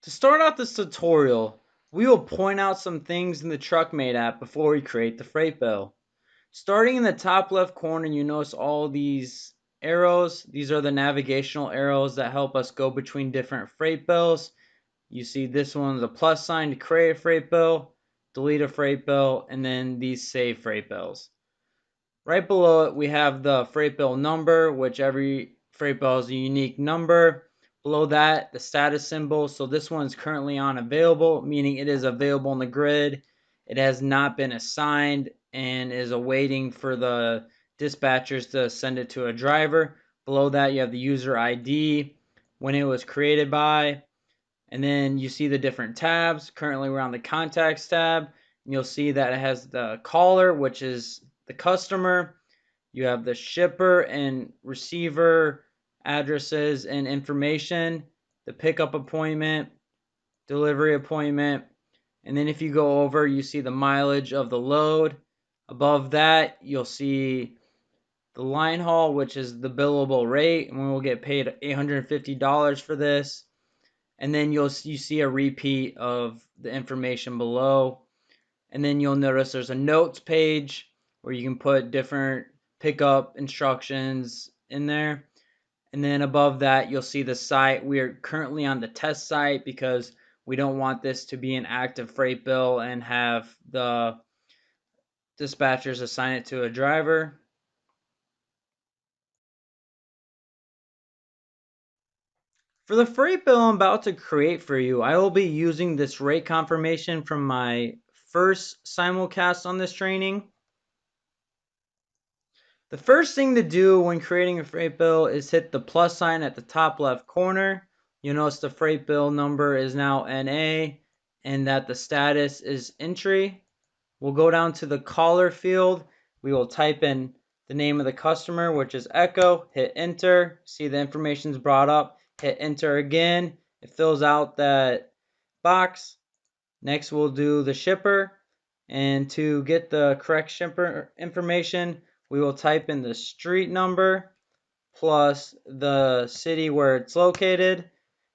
To start out this tutorial, we will point out some things in the Truckmate app before we create the freight bill. Starting in the top left corner, you notice all these arrows. These are the navigational arrows that help us go between different freight bills. You see this one's a plus sign to create a freight bill, delete a freight bill, and then these save freight bills. Right below it, we have the freight bill number, which every freight bill is a unique number. Below that, the status symbol. So this one is currently unavailable, meaning it is available in the grid. It has not been assigned and is awaiting for the dispatchers to send it to a driver. Below that, you have the user ID, when it was created by, and then you see the different tabs. Currently we're on the contacts tab, and you'll see that it has the caller, which is the customer. You have the shipper and receiver addresses and information, the pickup appointment, delivery appointment, and then if you go over, you see the mileage of the load. Above that, you'll see the line haul, which is the billable rate, and we will get paid $850 for this. And then you see a repeat of the information below. And then you'll notice there's a notes page where you can put different pickup instructions in there. And then above that, you'll see the site. We are currently on the test site because we don't want this to be an active freight bill and have the dispatchers assign it to a driver. For the freight bill I'm about to create for you, I will be using this rate confirmation from my first simulcast on this training. The first thing to do when creating a freight bill is hit the plus sign at the top left corner. You'll notice the freight bill number is now NA and that the status is entry. We'll go down to the caller field. We will type in the name of the customer, which is Echo, hit enter. See the information is brought up, hit enter again. It fills out that box. Next we'll do the shipper, and to get the correct shipper information, we will type in the street number plus the city where it's located,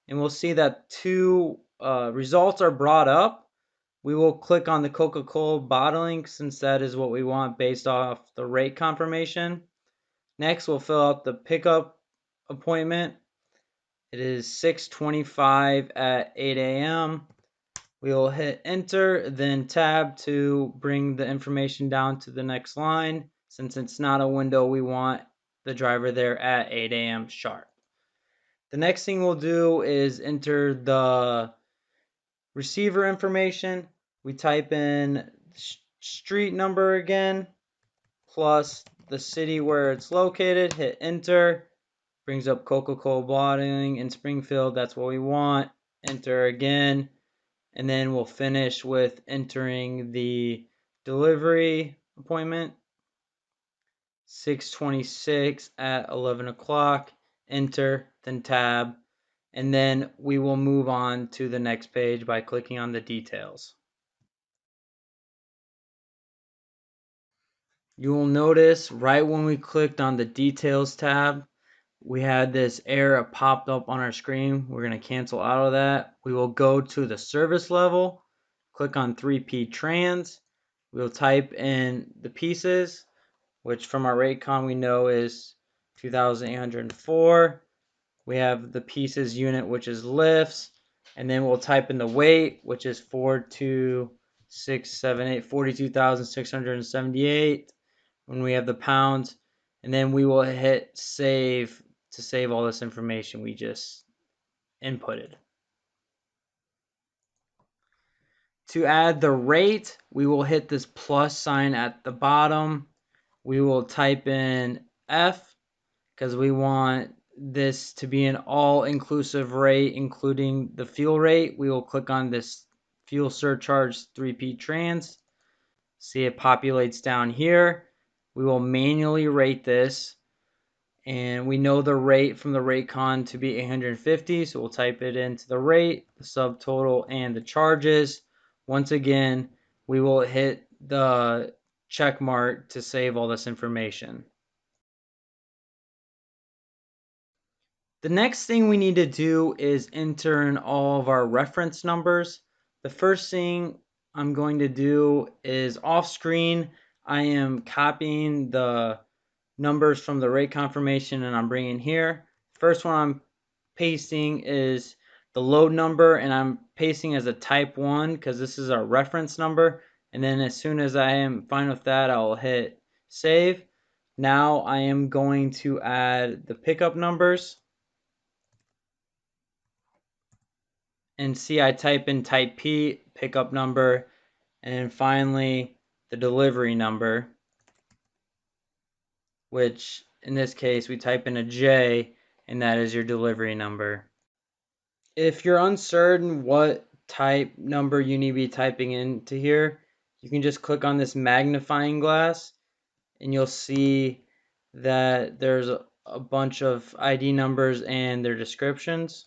and we'll see that two results are brought up. We will click on the Coca-Cola bottling since that is what we want based off the rate confirmation. Next, we'll fill out the pickup appointment. It is 6:25 at 8 a.m. We will hit enter, then tab to bring the information down to the next line. Since it's not a window, we want the driver there at 8 a.m. sharp. The next thing we'll do is enter the receiver information. We type in street number again, plus the city where it's located, hit enter. Brings up Coca-Cola bottling in Springfield, that's what we want. Enter again. And then we'll finish with entering the delivery appointment, 6:26 at 11 o'clock, enter, then tab, and then we will move on to the next page by clicking on the details. You will notice right when we clicked on the details tab, we had this error popped up on our screen. We're going to cancel out of that. We will go to the service level, click on 3P trans. We'll type in the pieces, which from our rate we know is 2,804. We have the pieces unit, which is lifts, and then we'll type in the weight, which is 42,678. When we have the pounds, and then we will hit save to save all this information we just inputted. To add the rate, we will hit this plus sign at the bottom. We will type in F because we want this to be an all-inclusive rate, including the fuel rate. We will click on this fuel surcharge 3P trans. See it populates down here. We will manually rate this, and we know the rate from the rate con to be 850, so we'll type it into the rate, the subtotal, and the charges. Once again, we will hit the check mark to save all this information. The next thing we need to do is enter in all of our reference numbers. The first thing I'm going to do is off screen, I am copying the numbers from the rate confirmation and I'm bringing here. First one I'm pasting is the load number and I'm pasting as a type 1 because this is our reference number. And then as soon as I am fine with that, I'll hit save. Now I am going to add the pickup numbers. And see, I type in type P, pickup number, and then finally the delivery number, which in this case we type in a J, and that is your delivery number. If you're uncertain what type number you need to be typing into here, you can just click on this magnifying glass, and you'll see that there's a bunch of ID numbers and their descriptions.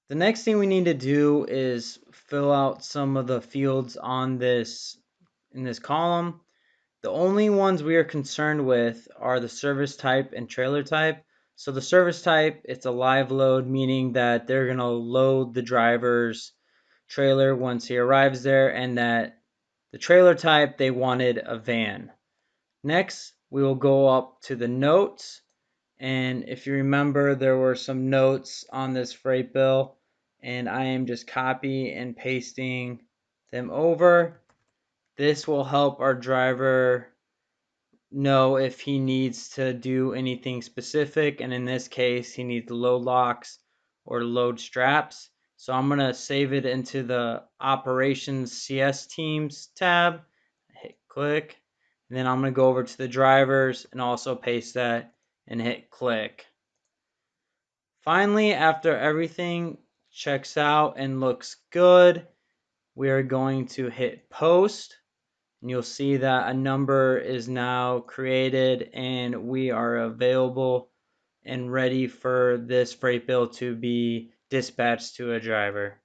The next thing we need to do is fill out some of the fields on this in this column. The only ones we are concerned with are the service type and trailer type. So the service type, it's a live load, meaning that they're going to load the driver's trailer once he arrives there, and that the trailer type, they wanted a van. Next, we will go up to the notes. And if you remember, there were some notes on this freight bill, and I am just copy and pasting them over. This will help our driver know if he needs to do anything specific, and in this case, he needs load locks or load straps. So I'm going to save it into the Operations CS Teams tab, hit click, and then I'm going to go over to the drivers and also paste that and hit click. Finally, after everything checks out and looks good, we are going to hit post, and you'll see that a number is now created and we are available and ready for this freight bill to be dispatched to a driver.